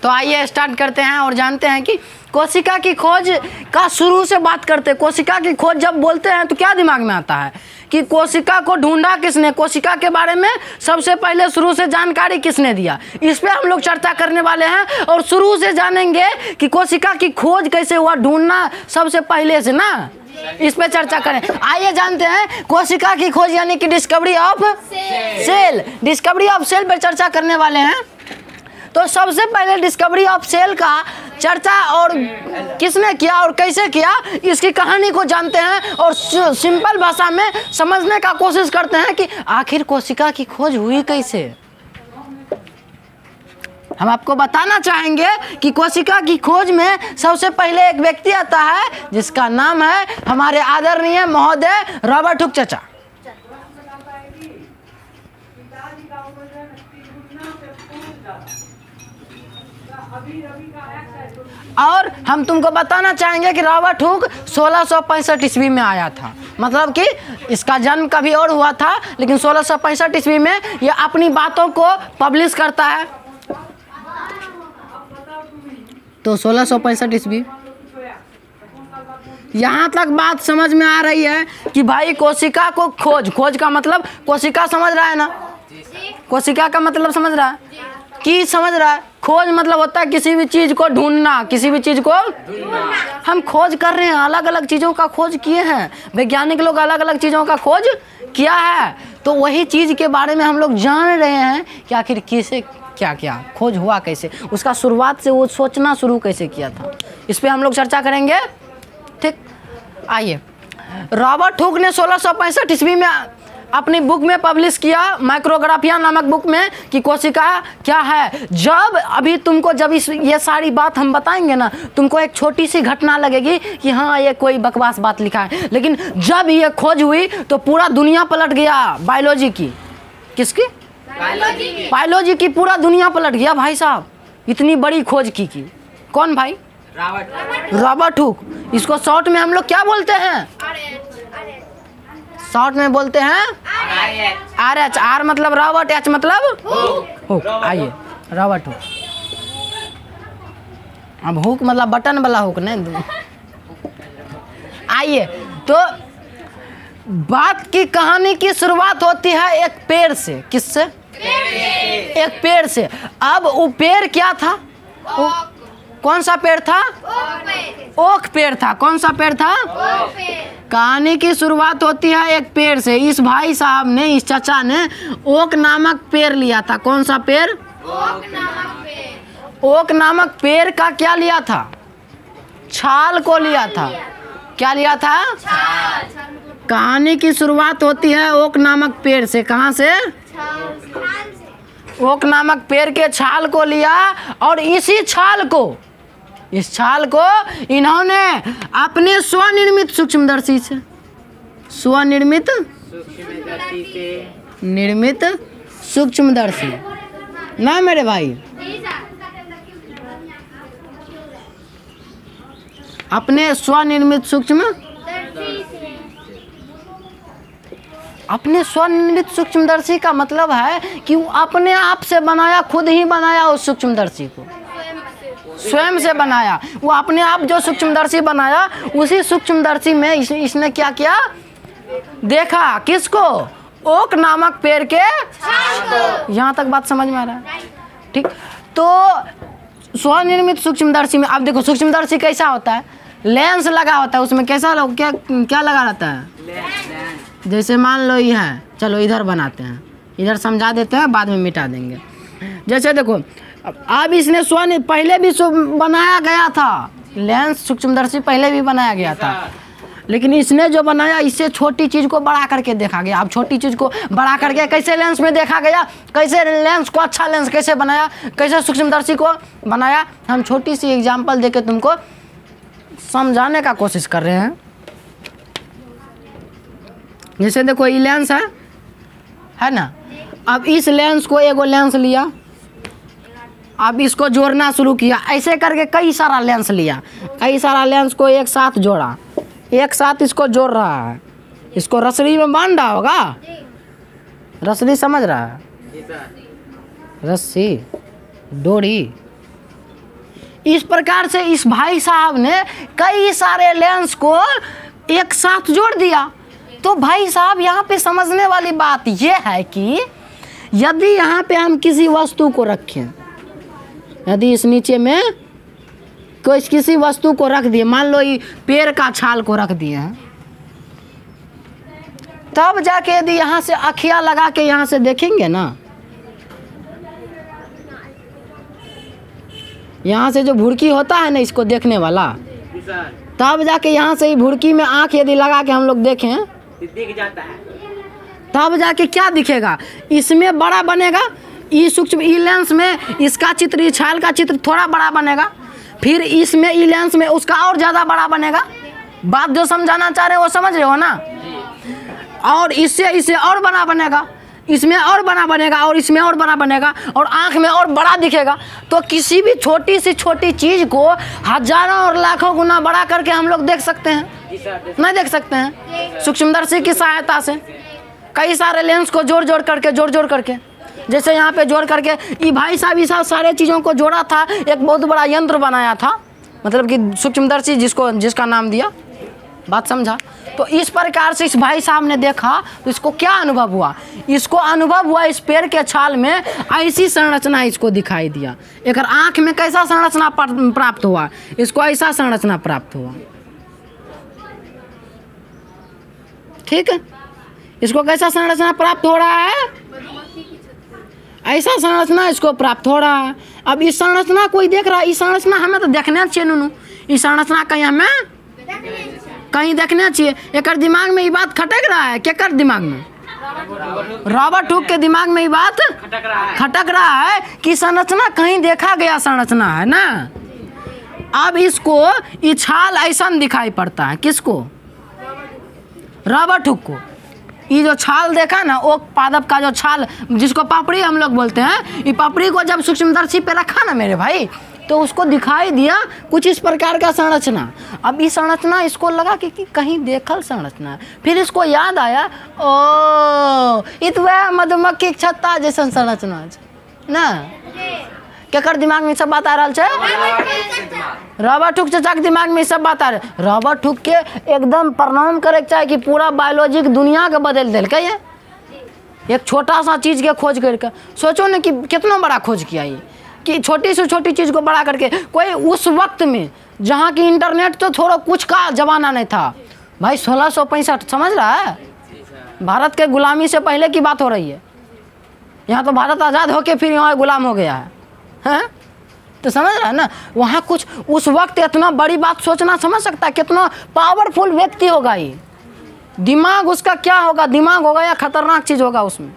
तो आइए स्टार्ट करते हैं और जानते हैं कि कोशिका की खोज का शुरू से बात करते हैं। कोशिका की खोज जब बोलते हैं तो क्या दिमाग में आता है कि कोशिका को ढूंढा किसने, कोशिका के बारे में सबसे पहले शुरू से जानकारी किसने दिया, इस पे हम लोग चर्चा करने वाले हैं। और शुरू से जानेंगे कि कोशिका की खोज कैसे हुआ, ढूंढना सबसे पहले से ना, इस पे चर्चा करें। आइए जानते हैं कोशिका की खोज यानी कि discovery of cell, discovery of cell पर चर्चा करने वाले हैं। तो सबसे पहले डिस्कवरी ऑफ सेल का चर्चा और किसने किया और कैसे किया, इसकी कहानी को जानते हैं और सिंपल भाषा में समझने का कोशिश करते हैं कि आखिर कोशिका की खोज हुई कैसे। हम आपको बताना चाहेंगे कि कोशिका की खोज में सबसे पहले एक व्यक्ति आता है जिसका नाम है हमारे आदरणीय महोदय रॉबर्ट हुक चाचा। और हम तुमको बताना चाहेंगे कि रॉबर्ट हुक 1665 ईस्वी में आया था, मतलब कि इसका जन्म कभी और हुआ था लेकिन 1665 ईस्वी में ये अपनी बातों को पब्लिश करता है। तो 1665 ईस्वी, यहाँ तक बात समझ में आ रही है कि भाई कोशिका को खोज, खोज का मतलब कोशिका समझ रहा है ना, कोशिका का मतलब समझ रहा है कि समझ रहा है, खोज मतलब होता है किसी भी चीज़ को ढूंढना, किसी भी चीज़ को हम खोज कर रहे हैं, अलग अलग चीज़ों का खोज किए हैं, वैज्ञानिक लोग अलग अलग चीज़ों का खोज किया है। तो वही चीज़ के बारे में हम लोग जान रहे हैं कि आखिर किसे क्या क्या खोज हुआ, कैसे उसका शुरुआत से वो सोचना शुरू कैसे किया था, इस पर हम लोग चर्चा करेंगे। ठीक, आइए। रॉबर्ट हुक ने 1665 ईस्वी में अपनी बुक में पब्लिश किया, माइक्रोग्राफिया नामक बुक में, कि कोशिका क्या है। जब अभी तुमको जब ये सारी बात हम बताएंगे ना, तुमको एक छोटी सी घटना लगेगी कि हाँ ये कोई बकवास बात लिखा है, लेकिन जब ये खोज हुई तो पूरा दुनिया पलट गया। बायोलॉजी की, किसकी? बायोलॉजी की पूरा दुनिया पलट गया भाई साहब, इतनी बड़ी खोज की। कौन भाई? Robert Hooke. इसको शॉर्ट में हम लोग क्या बोलते हैं? शॉर्ट में बोलते हैं RH। R मतलब रॉबर्ट, H मतलब हुक। आइए, रॉबर्ट हुक। अब हुक मतलब बटन वाला हुक नहीं। आइए, तो बात की कहानी की शुरुआत होती है एक पेड़ से। किससे? एक पेड़ से। अब वो पेड़ क्या था? कौन सा पेड़ था? ओक पेड़ था। कौन सा पेड़ था? कहानी की शुरुआत होती है एक पेड़ से। इस भाई साहब ने, इस चाचा ने ओक नामक पेड़ लिया था। कौन सा पेड़? ओक नामक पेड़ का क्या लिया था? छाल को लिया था। क्या लिया था? कहानी की शुरुआत होती है ओक नामक पेड़ से। कहाँ से? ओक नामक पेड़ के छाल को लिया और इसी छाल को, इस छाल को इन्होंने अपने स्वनिर्मित सूक्ष्मदर्शी से, स्वनिर्मित निर्मित सूक्ष्मदर्शी ना मेरे भाई, अपने स्वनिर्मित अपने स्वनिर्मित सूक्ष्मदर्शी का मतलब है कि वो अपने आप से बनाया, खुद ही बनाया उस सूक्ष्मदर्शी को, स्वयं से बनाया। वो अपने आप जो सूक्ष्मदर्शी बनाया, उसी सूक्ष्मदर्शी में इसने क्या किया? देखा। किसको? ओक नामक पेड़ के छाल को। यहाँ तक बात समझ में आ रहा है? ठीक। तो स्वनिर्मित सूक्ष्मदर्शी में अब देखो, सूक्ष्मदर्शी कैसा होता है? लेंस लगा होता है उसमें। कैसा क्या क्या लगा रहता है? जैसे मान लो ये है, चलो इधर बनाते हैं, इधर समझा देते हैं, बाद में मिटा देंगे। जैसे देखो, अब इसने पहले भी बनाया गया था, लेंस सूक्ष्मदर्शी पहले भी बनाया गया था, लेकिन इसने जो बनाया, इससे छोटी चीज़ को बड़ा करके देखा गया। अब छोटी चीज़ को बड़ा करके कैसे लेंस में देखा गया, कैसे लेंस को अच्छा लेंस कैसे बनाया, कैसे सूक्ष्मदर्शी को बनाया, हम छोटी सी एग्जाम्पल देके तुमको समझाने का कोशिश कर रहे हैं। जैसे देखो ये लेंस है ना। अब इस लेंस को, एगो लेंस लिया, अब इसको जोड़ना शुरू किया, ऐसे करके कई सारा लेंस लिया, कई सारा लेंस को एक साथ जोड़ा, एक साथ इसको जोड़ रहा है, इसको रसरी में बांध रहा होगा। रसरी समझ रहा है? रस्सी, डोरी, इस प्रकार से इस भाई साहब ने कई सारे लेंस को एक साथ जोड़ दिया। तो भाई साहब यहाँ पे समझने वाली बात यह है कि यदि यहाँ पे हम किसी वस्तु को रखें, यदि इस नीचे में कोई किसी वस्तु को रख दिए, मान लो ये पेड़ का छाल को रख दिए हैं, तब जाके यदि यहाँ से अखिया लगा के यहाँ से देखेंगे ना, यहाँ से जो भुड़की होता है ना इसको देखने वाला, तब जाके यहाँ से भुड़की में आँख यदि लगा के हम लोग देखें दिख जाता है, तब जाके क्या दिखेगा, इसमें बड़ा बनेगा, ई सूक्ष्म ई लेंस में इसका चित्र, ई छाल का चित्र थोड़ा बड़ा बनेगा, फिर इसमें ई लेंस में उसका और ज़्यादा बड़ा बनेगा। बात जो समझाना चाह रहे हो वो समझ रहे हो ना। और इससे और बड़ा बनेगा, इसमें और बड़ा बनेगा, और इसमें और बड़ा बनेगा, और आँख में और बड़ा दिखेगा। तो किसी भी छोटी से छोटी चीज़ को हजारों और लाखों गुना बड़ा करके हम लोग देख सकते हैं, नहीं देख सकते हैं? सूक्ष्मदर्शी की सहायता से कई सारे लेंस को जोड़ जोड़ करके, जैसे यहाँ पे जोड़ करके ये भाई साहब ये सारे चीज़ों को जोड़ा था, एक बहुत बड़ा यंत्र बनाया था, मतलब कि सूक्ष्मदर्शी जिसका नाम दिया। बात समझा? तो इस प्रकार से इस भाई साहब ने देखा तो इसको क्या अनुभव हुआ, इसको अनुभव हुआ इस पेड़ के छाल में ऐसी संरचना इसको दिखाई दिया। एक आँख में कैसा संरचना प्राप्त हुआ, इसको ऐसा संरचना प्राप्त हुआ। ठीक है, इसको कैसा संरचना प्राप्त हो रहा है, ऐसा संरचना इसको प्राप्त हो रहा है। अब इस संरचना कोई देख रहा है, इस संरचना हमें तो देखना चाहिए नूनू, इस संरचना कहीं हमें कहीं देखना चाहिए। एक दिमाग में ये बात खटक रहा है, केकर दिमाग में, रॉबर्ट हुक के दिमाग में ये बात खटक रहा है कि संरचना कहीं देखा गया संरचना है ना। अब इसको ये छाल ऐसा दिखाई पड़ता है, किसको, रॉबर्ट हुक को। ये जो छाल देखा ना, ओक पादप का जो छाल जिसको पापड़ी हम लोग बोलते हैं, ये पापड़ी को जब सूक्ष्मदर्शी पे रखा ना मेरे भाई, तो उसको दिखाई दिया कुछ इस प्रकार का संरचना। अब ये संरचना इसको लगा कि कहीं देखल संरचना है। फिर इसको याद आया, ओ ये तो वह मधुमक्खी छत्ता जैसा संरचना है ना। केकर दिमाग में सब बात आ रहा है, रॉबर्ट हुक चाचा के दिमाग में सब बात आ रहा है। रॉबर्ट हुक के एकदम प्रणाम करे चाहे कि पूरा बायोलॉजिक दुनिया के बदल दिल के ये एक छोटा सा चीज़ के खोज करके। सोचो ना कि कितना बड़ा खोज किया ये, कि छोटी से छोटी चीज़ को बड़ा करके। कोई उस वक्त में जहाँ की इंटरनेट तो थोड़ा कुछ का जमाना नहीं था भाई, 1665 समझ रहा है, भारत के गुलामी से पहले की बात हो रही है। यहाँ तो भारत आज़ाद होके फिर यहाँ गुलाम हो गया है, हैं? तो समझ रहा है ना, वहाँ कुछ उस वक्त इतना बड़ी बात सोचना, समझ सकता है कितना पावरफुल व्यक्ति होगा ये। दिमाग उसका क्या होगा, दिमाग होगा या खतरनाक चीज़ होगा उसमें।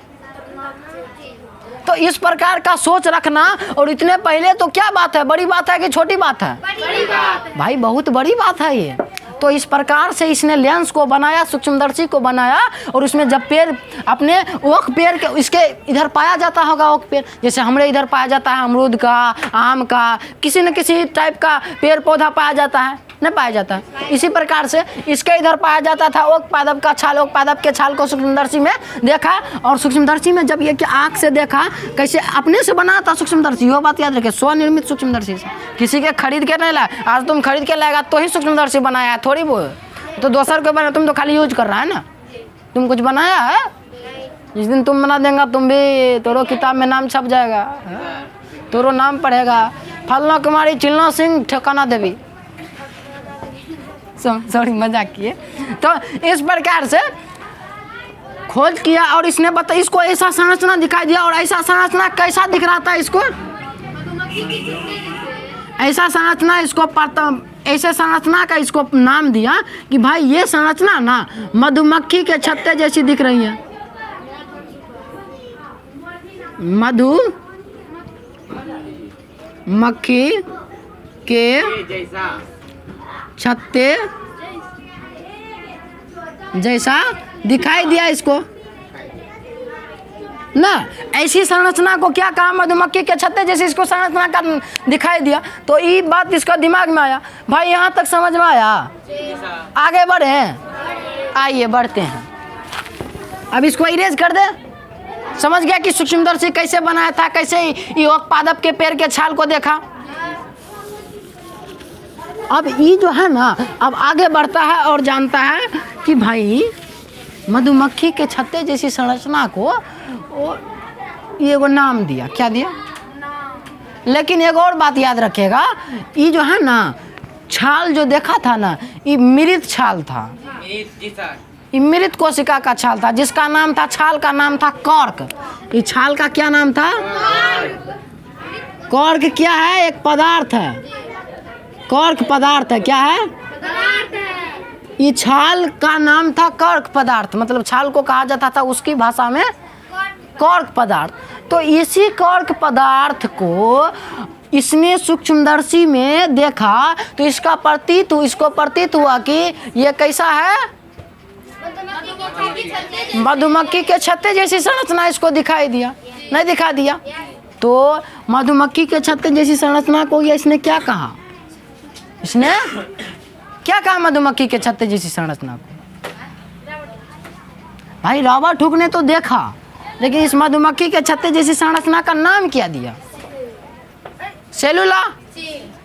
तो इस प्रकार का सोच रखना, और इतने पहले तो क्या बात है, बड़ी बात है कि छोटी बात है, बड़ी बात भाई, बहुत बड़ी बात है ये। तो इस प्रकार से इसने लेंस को बनाया, सूक्ष्मदर्शी को बनाया, और उसमें जब पेड़ अपने ओक पेड़ के इसके इधर पाया जाता होगा, ओक पेड़ जैसे हमारे इधर पाया जाता है अमरूद का, आम का, किसी न किसी टाइप का पेड़ पौधा पाया जाता है, नहीं पाया जाता है। इसी प्रकार से इसके इधर पाया जाता था ओक पादप का छाल। ओक पादप के छाल को सूक्ष्मदर्शी में देखा, और सूक्ष्मदर्शी में जब ये कि आँख से देखा, कैसे अपने से बना था सूक्ष्मदर्शी, वो बात याद रखे, स्वनिर्मित सूक्ष्मदर्शी से, किसी के खरीद के नहीं लाया। आज तुम खरीद के लाएगा तो ही सूक्ष्मदर्शी बनाया है, थोड़ी वो तो दोसर को बना, तुम तो खाली यूज कर रहा है ना, तुम कुछ बनाया है। जिस दिन तुम बना देगा तुम भी, तोरो किताब में नाम छप जाएगा, तोरो नाम पढ़ेगा, फलना कुमारी चिलना सिंह ठिकाना देवी। सॉरी मजाक किए। तो इस प्रकार से खोज किया, और इसने बताया, इसको ऐसा संरचना दिखाई दिया। और ऐसा संरचना कैसा दिख रहा था इसको, ऐसा संरचना इसको ऐसे संरचना का इसको नाम दिया कि भाई ये संरचना ना मधुमक्खी के छत्ते जैसी दिख रही है। मधुमक्खी के छत्ते जैसा दिखाई दिया इसको ना। ऐसी संरचना को क्या कहा, मधुमक्खी के छत्ते जैसे इसको संरचना का दिखाई दिया। तो ये बात इसका दिमाग में आया। भाई यहाँ तक समझ में आया, आगे बढ़े हैं, आइए बढ़ते हैं। अब इसको इरेज कर दे। समझ गया कि सूक्ष्मदर्शी कैसे बनाया था, कैसे ये ओक पादप के पेड़ के छाल को देखा। अब ये जो है ना, अब आगे बढ़ता है और जानता है कि भाई मधुमक्खी के छत्ते जैसी संरचना को ये वो नाम दिया। क्या दिया? लेकिन एक और बात याद रखिएगा, ये जो है ना छाल जो देखा था ना, ये मृत छाल था, ये मृत कोशिका का छाल था, जिसका नाम था, छाल का नाम था कॉर्क। ये छाल का क्या नाम था? कॉर्क क्या है? एक पदार्थ है। कॉर्क पदार्थ है। क्या है? ये छाल का नाम था कॉर्क पदार्थ, मतलब छाल को कहा जाता था उसकी भाषा में कॉर्क पदार्थ। तो इसी कॉर्क पदार्थ को इसने सूक्ष्मदर्शी में देखा तो इसको प्रतीत हुआ कि ये कैसा है? मधुमक्खी के छत्ते जैसी संरचना इसको दिखाई दिया, नहीं दिखा दिया। तो मधुमक्खी के छत्ते जैसी संरचना को ये इसने क्या कहा? इसने क्या कहा मधुमक्खी के छत्ते जैसी संरचना को? भाई रॉबर्ट हुक ने तो देखा, लेकिन इस मधुमक्खी के छत्ते जैसी संरचना का नाम क्या दिया? सेलुला।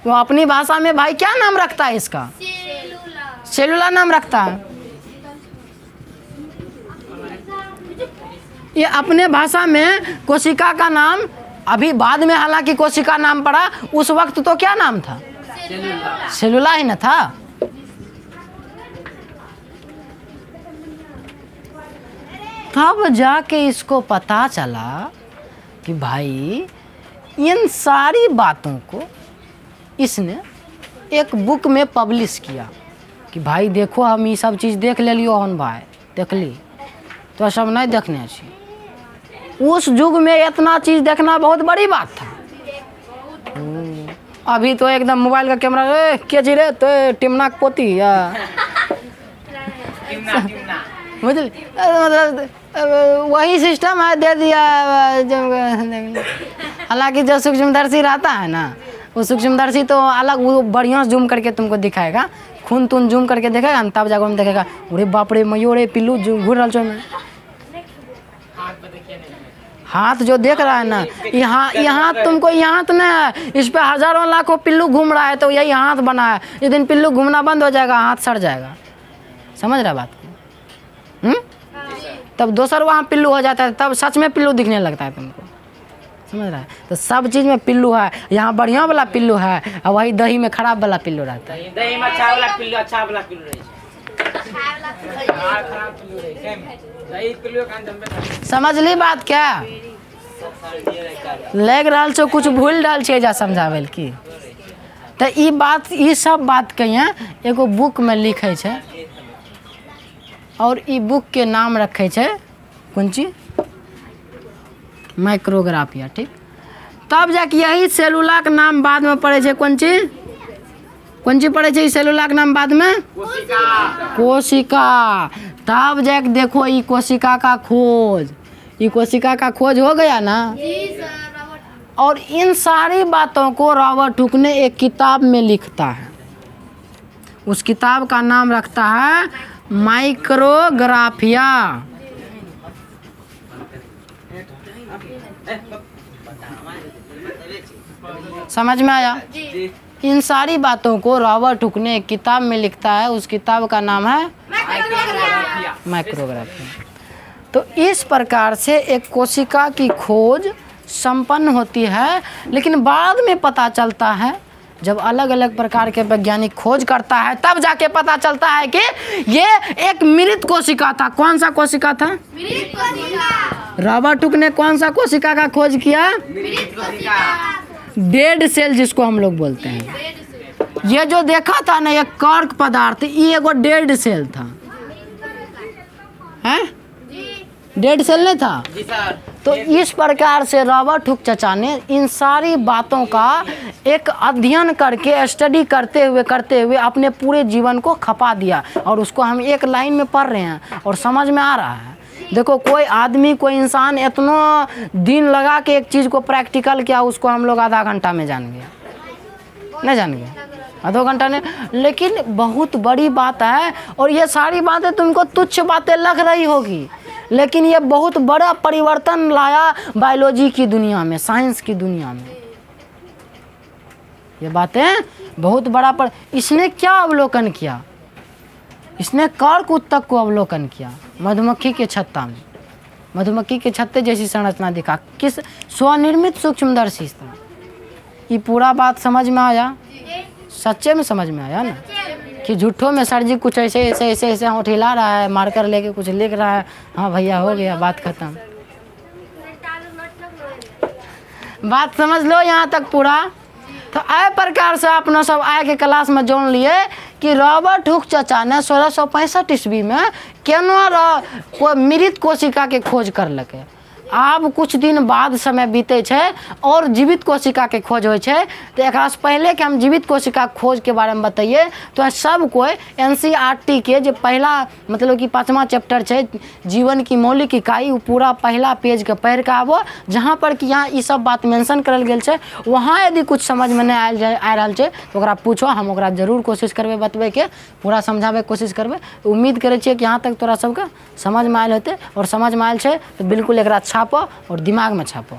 वो अपनी भाषा में भाई क्या नाम रखता है इसका? सेलुला नाम रखता है। ये अपने भाषा में कोशिका का नाम, अभी बाद में हालांकि कोशिका नाम पड़ा, उस वक्त तो क्या नाम था? सेलुला ही न था। तब जाके इसको पता चला कि भाई इन सारी बातों को इसने एक बुक में पब्लिश किया कि भाई देखो हम ये सब चीज़ देख ले लियो हन भाई, देख ली तो सब नहीं देखने चाहिए। उस युग में इतना चीज़ देखना बहुत बड़ी बात था। अभी तो एकदम मोबाइल का कैमरा के जी रे तो टिमनाक पोती या मतलब वही सिस्टम है, दे दिया। हालांकि जो सूक्ष्मदर्शी रहता है ना, वो सूक्ष्मदर्शी तो अलग, वो बढ़िया जूम करके तुमको दिखाएगा, खून तून जूम करके देखेगा, तब जाकर हम देखेगा अरे बाप रे मयो रे पिल्लू घूर रहा छो में। हाथ जो देख रहा है ना, यहाँ तुमको यहाँ तो नहीं है, इस पे हजारों लाखों पिल्लू घूम रहा है, तो यही हाथ बना है। जिस दिन पिल्लू घूमना बंद हो जाएगा, हाथ सड़ जाएगा। समझ रहा बात को? तब दोसर वहाँ पिल्लू हो जाता है, तब सच में पिल्लू दिखने लगता है तुमको। समझ रहा है? तो सब चीज़ में पिल्लू है। यहाँ बढ़िया वाला पिल्लू है और वही दही में खराब वाला पिल्लू रहता है। दही में अच्छा वाला पिल्लू, अच्छा वाला पिल्लू रहे। समझ ली बात? क्या लग रहा छो कुछ भूल डाल छे जा समझावेल की? तो ये बात, ये सब बात कहिए एगो बुक में लिखे छे, और ई बुक के नाम रखे छे कौन चीज? माइक्रोग्राफिया। ठीक, तब जाके यही सेलुला के नाम बाद में पड़े छे कौन चीज? कौन चीज पड़े छे? सेलुला के नाम बाद में कोशिका। तब जाके देखो ये कोशिका का खोज, ये कोशिका का खोज हो गया ना। और इन सारी बातों को रॉबर्ट हुक ने एक किताब में लिखता है। उस किताब का नाम रखता है माइक्रोग्राफिया। समझ में आया? इन सारी बातों को रॉबर्ट हुक ने एक किताब में लिखता है। उस किताब का नाम है माइक्रोग्राफिया। तो इस प्रकार से एक कोशिका की खोज संपन्न होती है, लेकिन बाद में पता चलता है जब अलग अलग प्रकार के वैज्ञानिक खोज करता है, तब जाके पता चलता है कि ये एक मृत कोशिका था। कौन सा कोशिका था? मृत कोशिका। रॉबर्ट हुक ने कौन सा कोशिका का खोज किया? मृत कोशिका। डेड सेल जिसको हम लोग बोलते हैं। ये जो देखा था ना, ये कॉर्क पदार्थ, ये एगो डेड सेल था। हैं? डेड सेल नहीं था? जी सर। तो इस प्रकार से रॉबर्ट हुक चचा ने इन सारी बातों का एक अध्ययन करके, स्टडी करते हुए अपने पूरे जीवन को खपा दिया, और उसको हम एक लाइन में पढ़ रहे हैं और समझ में आ रहा है। देखो, कोई आदमी, कोई इंसान इतना दिन लगा के एक चीज़ को प्रैक्टिकल किया, उसको हम लोग आधा घंटा में जान गए, नहीं जान गए, आधो घंटा ने। लेकिन बहुत बड़ी बात है, और ये सारी बातें तुमको तुच्छ बातें लग रही होगी, लेकिन ये बहुत बड़ा परिवर्तन लाया बायोलॉजी की दुनिया में, साइंस की दुनिया में। ये बातें बहुत बड़ा पर इसने क्या अवलोकन किया? इसने कर्क उत्तक को अवलोकन किया मधुमक्खी के छत्ता में, मधुमक्खी के छत्ते जैसी संरचना दिखा, किस स्वनिर्मित सूक्ष्मदर्शी से। ये पूरा बात समझ में आया? सच्चे में समझ में आया ना कि झूठों में सर जी कुछ ऐसे ऐसे ऐसे ऐसे होंठ हिला रहा है, मार्कर लेके कुछ लिख रहा है, हाँ भैया हो गया, बात खत्म। बात समझ लो यहाँ तक पूरा। तो आए प्रकार से अपना सब आए के क्लास में जान लिए कि रॉबर्ट हुक चाचा ने 1665 ईस्वी में केना मृत कोशिका के खोज करलकै। आब कुछ दिन बाद समय बीते छे और जीवित कोशिका के खोज होय छे। तो एक पहले के हम जीवित कोशिका खोज के बारे में बताइए तो सब कोई NCERT के जो पहला मतलब कि 5वां चैप्टर छे जीवन की मौलिक इकाई, वो पूरा पहला पेज के पढ़ के आबो, जहाँ पर कि यहाँ ये सब बात मेंशन करल गेल छे। वहाँ यदि कुछ समझ में नहीं आ रहा छे तो ओकरा पूछो, हम ओकरा जरूर कोशिश करबे बतबे के, पूरा समझावे कोशिश करबे। उम्मीद करे छिए कि यहाँ तक तोरा सबके समझ में आयल होते, और समझ में आयल छे तो बिल्कुल एकरा छापो और दिमाग में छापो।